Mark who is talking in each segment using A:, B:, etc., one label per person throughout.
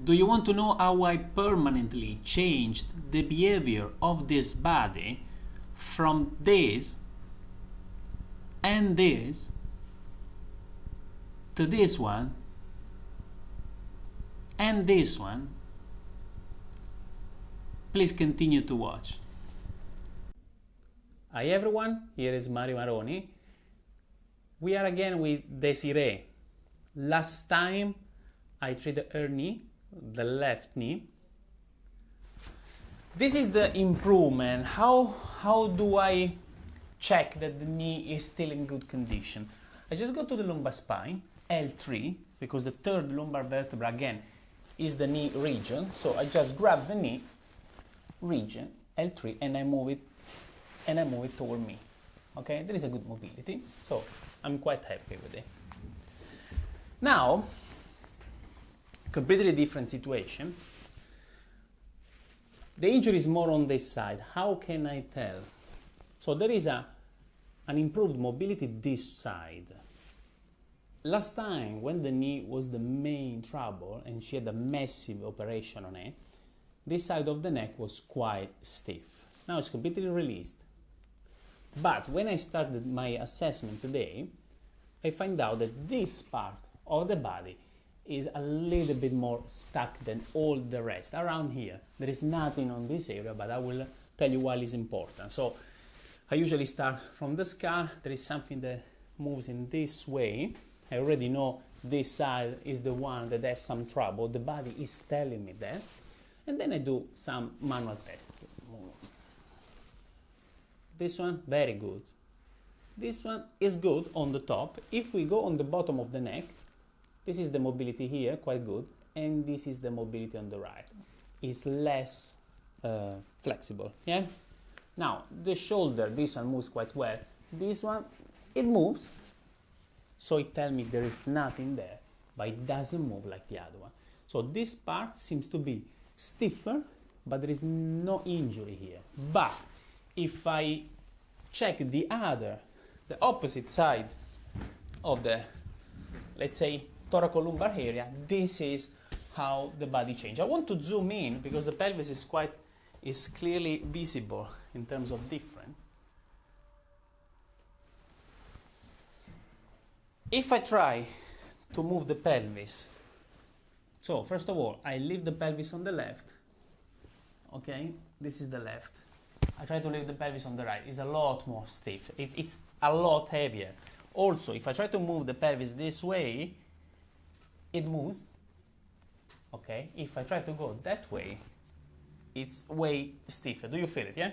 A: Do you want to know how I permanently changed the behavior of this body from this and this to this one and this one? Please continue to watch. Hi everyone, here is Mario Maroni. We are again with Desiree. Last time I treated her knee, the left knee. This is the improvement. How do I check that the knee is still in good condition? I just go to the lumbar spine, L3, because the third lumbar vertebra again is the knee region. So I just grab the knee region, L3, and I move it toward me. Okay, there is a good mobility, so I'm quite happy with it. Now, completely different situation. The injury is more on this side. How can I tell? So there is an improved mobility this side. Last time, when the knee was the main trouble and she had a massive operation on it, this side of the neck was quite stiff. Now it's completely released. But when I started my assessment today, I find out that this part of the body is a little bit more stuck than all the rest. Around here, there is nothing on this area, but I will tell you why it's important. So I usually start from the skull. There is something that moves in this way. I already know this side is the one that has some trouble. The body is telling me that. And then I do some manual tests. This one, very good. This one is good on the top. If we go on the bottom of the neck, this is the mobility here, quite good. And this is the mobility on the right. It's less flexible, yeah? Now, the shoulder, this one moves quite well. This one, it moves. So it tells me there is nothing there, but it doesn't move like the other one. So this part seems to be stiffer, but there is no injury here. But if I check the opposite side of the, let's say, thoracolumbar area, this is how the body changes. I want to zoom in because the pelvis is clearly visible in terms of different. If I try to move the pelvis, so first of all, I leave the pelvis on the left. Okay, this is the left. I try to leave the pelvis on the right. It's a lot more stiff. It's a lot heavier. Also, if I try to move the pelvis this way, it moves. Okay, if I try to go that way, it's way stiffer. Do you feel it, yeah?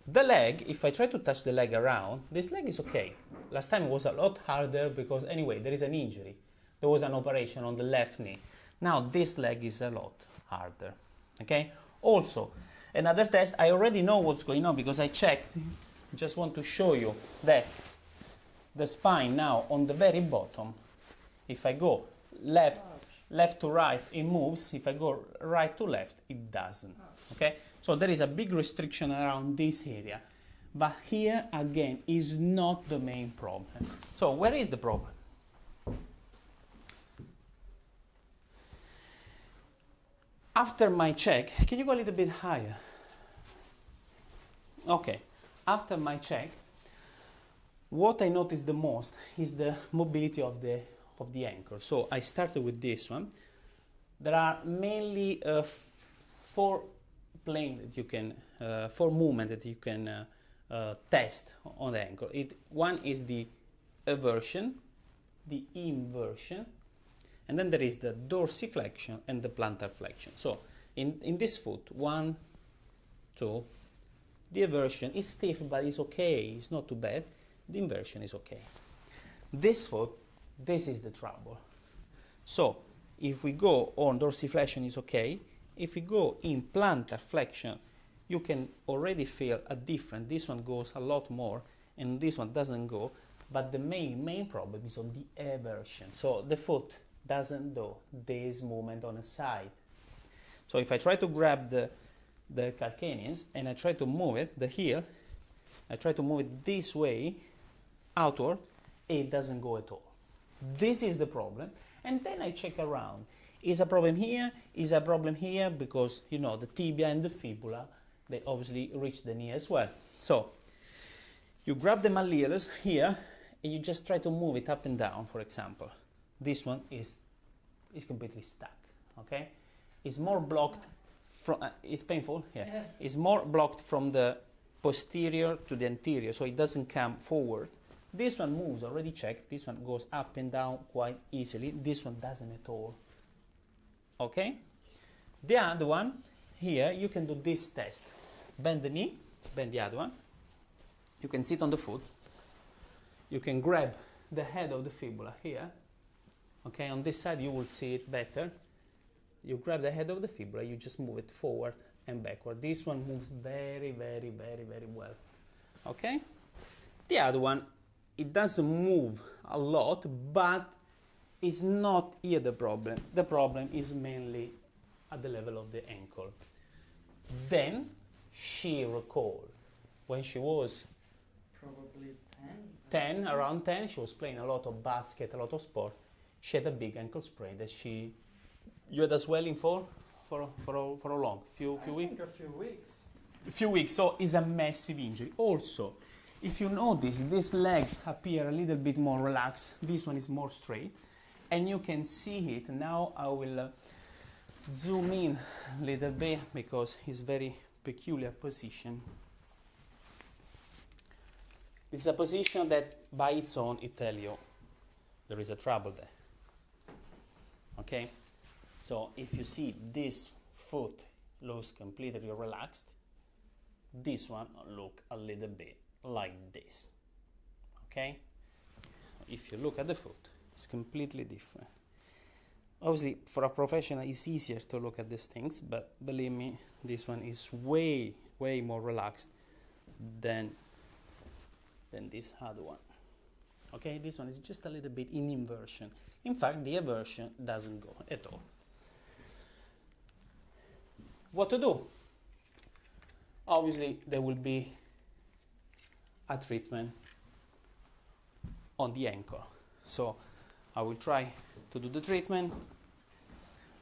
A: The leg, if I try to touch the leg around, this leg is okay. Last time it was a lot harder because anyway, there is an injury. There was an operation on the left knee. Now this leg is a lot harder, okay? Also, another test, I already know what's going on because I checked. Just want to show you that the spine now on the very bottom, if I go left to right, it moves. If I go right to left, it doesn't, okay? So there is a big restriction around this area. But here, again, is not the main problem. So where is the problem? After my check, can you go a little bit higher? Okay, after my check, what I noticed the most is the mobility of the ankle. So I started with this one. There are mainly four movements that you can test on the ankle. One is the eversion, the inversion, and then there is the dorsiflexion and the plantar flexion. So in this foot, 1, 2, the eversion is stiff, but it's okay. It's not too bad. The inversion is okay. This foot, this is the trouble. So if we go on dorsiflexion, is okay. If we go in plantar flexion, you can already feel a difference. This one goes a lot more, and this one doesn't go. But the main problem is on the eversion. So the foot doesn't do this movement on a side. So if I try to grab the calcaneus and I try to move it, the heel, I try to move it this way, outward, it doesn't go at all. This is the problem. And then I check around. Is a problem here, is a problem here, because, you know, the tibia and the fibula, they obviously reach the knee as well. So, you grab the malleolus here, and you just try to move it up and down, for example. This one is completely stuck, okay? It's more blocked from, it's painful? Yeah. It's more blocked from the posterior to the anterior, so it doesn't come forward. This one moves, already checked. This one goes up and down quite easily. This one doesn't at all. Okay? The other one, here, you can do this test. Bend the knee, bend the other one. You can sit on the foot. You can grab the head of the fibula here. Okay, on this side you will see it better. You grab the head of the fibula, you just move it forward and backward. This one moves very, very, very, very well. Okay? The other one, it doesn't move a lot, but it's not here the problem. The problem is mainly at the level of the ankle. Then she recalled when she was
B: probably 10.
A: Around 10, she was playing a lot of basket, a lot of sport. She had a big ankle sprain that you had a swelling for how long? Few weeks?
B: I think a few weeks.
A: A few weeks, so it's a massive injury. Also, if you notice, this leg appear a little bit more relaxed. This one is more straight. And you can see it. Now I will zoom in a little bit because it's very peculiar position. This is a position that by its own it tells you there is a trouble there. Okay? So if you see this foot looks completely relaxed, this one look a little bit like this. Okay? If you look at the foot, it's completely different. Obviously, for a professional, it's easier to look at these things, but believe me, this one is way, way more relaxed than this other one. Okay, this one is just a little bit in inversion. In fact, the eversion doesn't go at all. What to do? Obviously, there will be a treatment on the ankle. So I will try to do the treatment.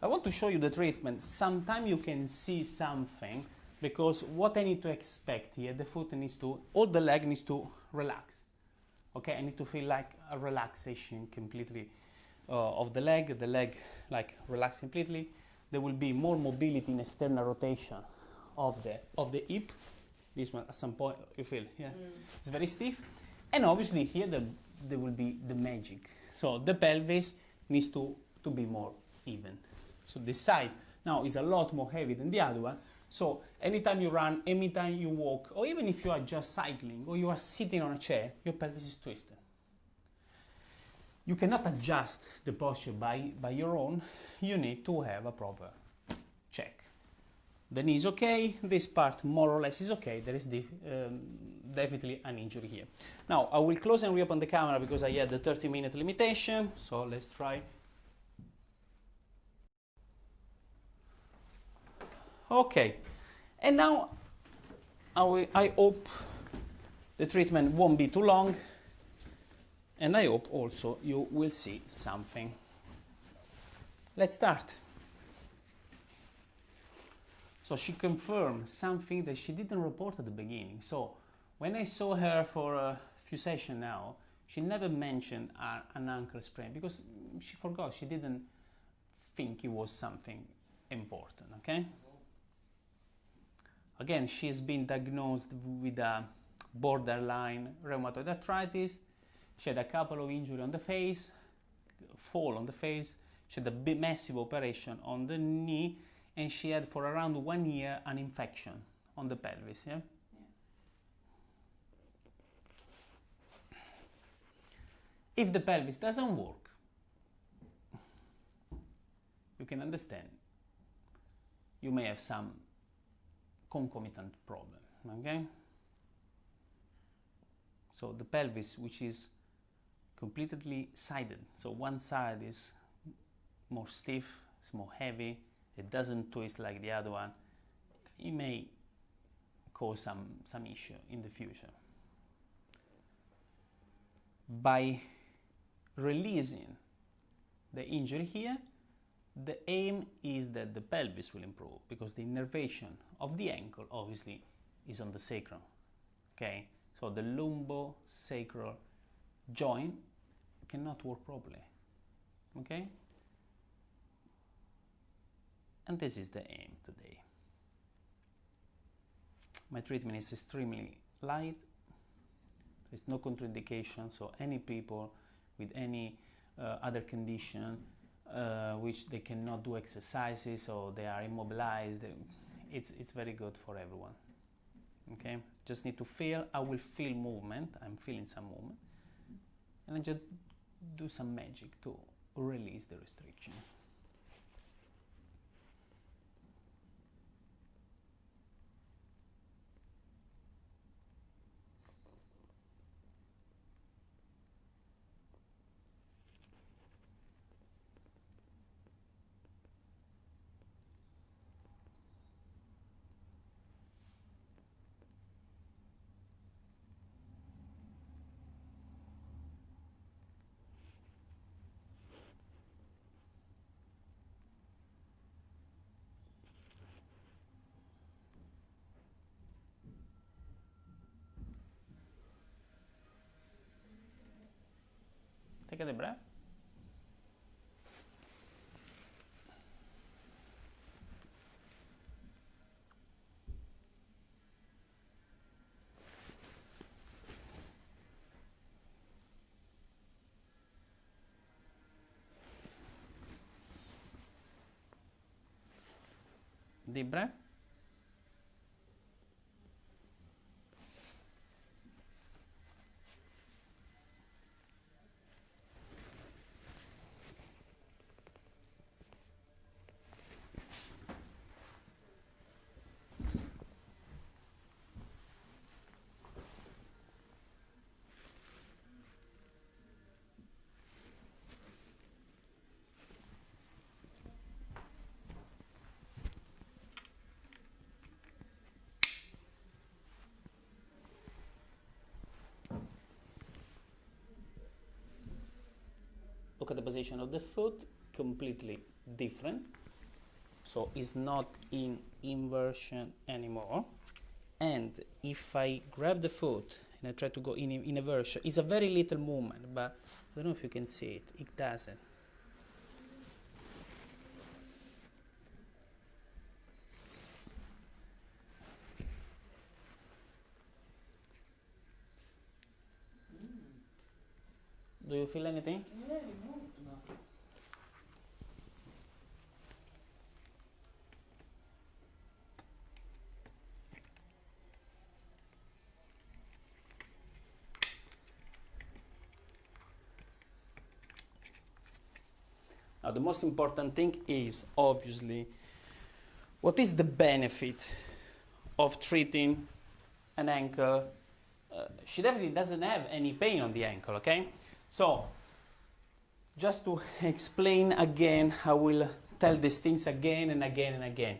A: I want to show you the treatment. Sometimes you can see something, because what I need to expect here, the foot needs to, all the leg needs to relax. Okay, I need to feel like a relaxation completely of the leg like relax completely. There will be more mobility in external rotation of the hip. This one at some point you feel, yeah, it's very stiff. And obviously here there will be the magic. So the pelvis needs to be more even. So this side now is a lot more heavy than the other one. So anytime you run, anytime you walk, or even if you are just cycling or you are sitting on a chair, your pelvis is twisted. You cannot adjust the posture by your own. You need to have a proper check. The knee is okay, this part more or less is okay, there is definitely an injury here. Now I will close and reopen the camera because I had the 30-minute limitation, so let's try. Okay, and now I hope the treatment won't be too long, and I hope also you will see something. Let's start. So she confirmed something that she didn't report at the beginning. So when I saw her for a few sessions now, she never mentioned an ankle sprain because she forgot. She didn't think it was something important, okay? Again, she's been diagnosed with a borderline rheumatoid arthritis. She had a couple of injuries on the face, fall on the face. She had a big, massive operation on the knee, and she had for around 1 year an infection on the pelvis, yeah? If the pelvis doesn't work, you can understand you may have some concomitant problem, okay? So the pelvis, which is completely sided, so one side is more stiff, it's more heavy, it doesn't twist like the other one, it may cause some issue in the future. By releasing the injury here, the aim is that the pelvis will improve because the innervation of the ankle obviously is on the sacrum. Okay, so the lumbosacral joint cannot work properly. Okay, and this is the aim today. My treatment is extremely light. There's no contraindication, so any people with any other condition which they cannot do exercises or they are immobilized, it's very good for everyone. Okay, just need to feel. I will feel movement. I'm feeling some movement, and I just do some magic to release the restriction. Take a deep breath. Deep breath. Look at the position of the foot, completely different. So it's not in inversion anymore. And if I grab the foot and I try to go in inversion, it's a very little movement, but I don't know if you can see it. It doesn't. Do you feel anything?
B: Yeah, it moved now.
A: Now, the most important thing is obviously what is the benefit of treating an ankle? She definitely doesn't have any pain on the ankle, okay? So, just to explain again, I will tell these things again and again and again.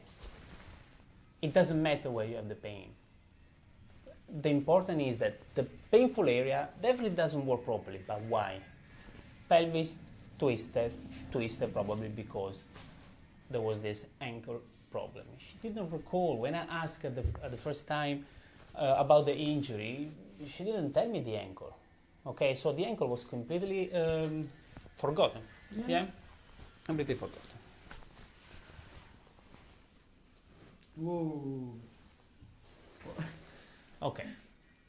A: It doesn't matter where you have the pain. The important is that the painful area definitely doesn't work properly, but why? Pelvis twisted probably because there was this ankle problem. She didn't recall. When I asked her at the first time about the injury, she didn't tell me the ankle. Okay, so the ankle was completely forgotten. Yeah? Completely forgotten.
B: Whoa.
A: Okay,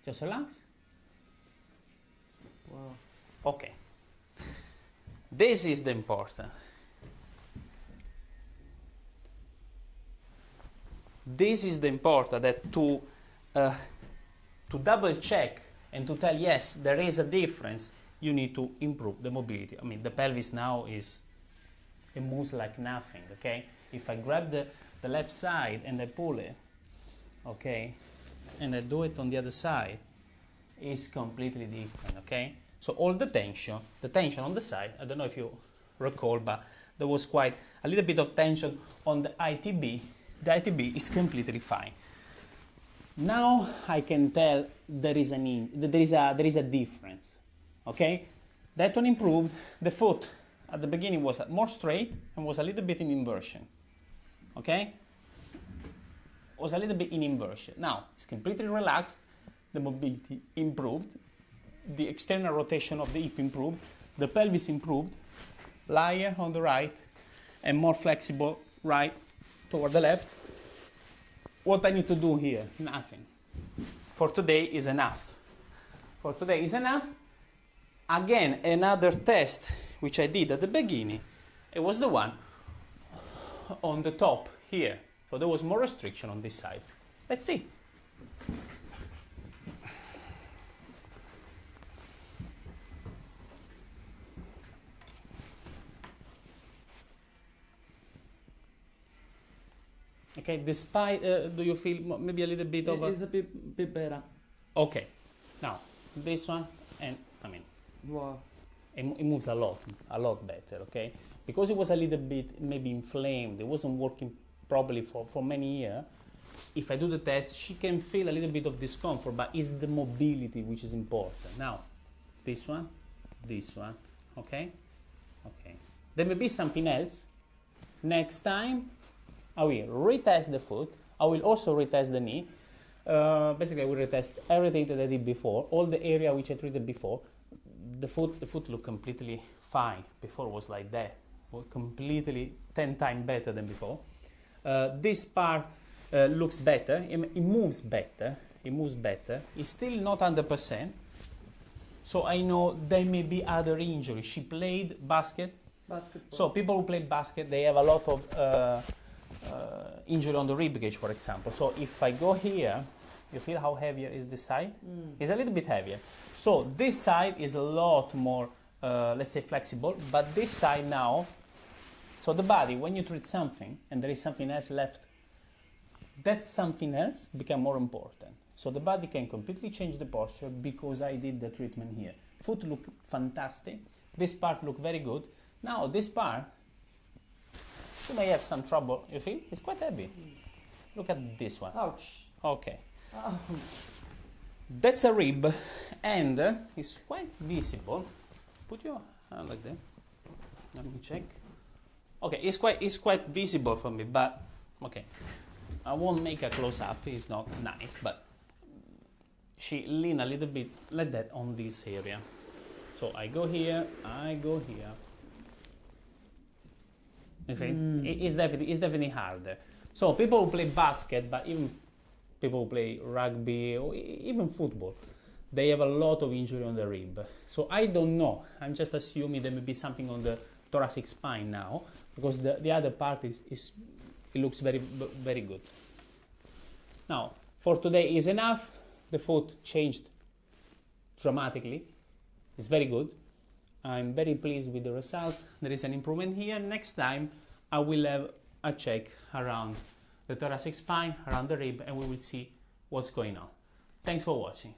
A: just relax.
B: Wow.
A: Okay. This is the important. This is the important, that to double check and to tell yes there is a difference, you need to improve the mobility. I mean, the pelvis now it moves like nothing. Okay, if I grab the left side and I pull it, okay, and I do it on the other side, it's completely different. Okay, so all the tension on the side, I don't know if you recall, but there was quite a little bit of tension on the ITB. The ITB is completely fine. Now I can tell there is a difference. Okay, that one improved. The foot at the beginning was more straight and was a little bit in inversion. Okay? Was a little bit in inversion. Now, it's completely relaxed, the mobility improved, the external rotation of the hip improved, the pelvis improved, lighter on the right, and more flexible right toward the left. What I need to do here? Nothing. For today is enough. For today is enough. Again, another test which I did at the beginning, it was the one on the top here. So there was more restriction on this side. Let's see. Okay, despite, do you feel maybe a little bit of
B: It's a bit better.
A: Okay, now this one, and I mean,
B: Wow.
A: it moves a lot better, okay? Because it was a little bit maybe inflamed, it wasn't working properly for many years. If I do the test, she can feel a little bit of discomfort, but it's the mobility which is important. Now, this one, okay? Okay. There may be something else. Next time, I will retest the foot. I will also retest the knee. Basically, I will retest everything that I did before, all the area which I treated before. The foot looked completely fine. Before it was like that. It was completely 10 times better than before. This part looks better. It moves better. It moves better. It's still not 100%. So I know there may be other injuries. She played basketball. So people who play basket, they have a lot of injury on the rib cage, for example. So if I go here, you feel how heavier is this side? It's a little bit heavier. So this side is a lot more, let's say, flexible. But this side now, so the body, when you treat something and there is something else left, that something else becomes more important. So the body can completely change the posture because I did the treatment here. Foot look fantastic. This part look very good. Now this part, you may have some trouble. You feel? It's quite heavy. Look at this one.
B: Ouch.
A: Okay.
B: Ouch.
A: That's a rib, and it's quite visible. Put your hand like that. Let me check. Okay, it's quite visible for me, but okay. I won't make a close up. It's not nice, but she lean a little bit like that on this area. So I go here. I go here. Okay, it's definitely harder. So people who play basket, but even people who play rugby or even football, they have a lot of injury on the rib. So I don't know. I'm just assuming there may be something on the thoracic spine now, because the other part it looks very good. Now, for today is enough. The foot changed dramatically. It's very good. I'm very pleased with the result. There is an improvement here. Next time, I will have a check around the thoracic spine, around the rib, and we will see what's going on. Thanks for watching.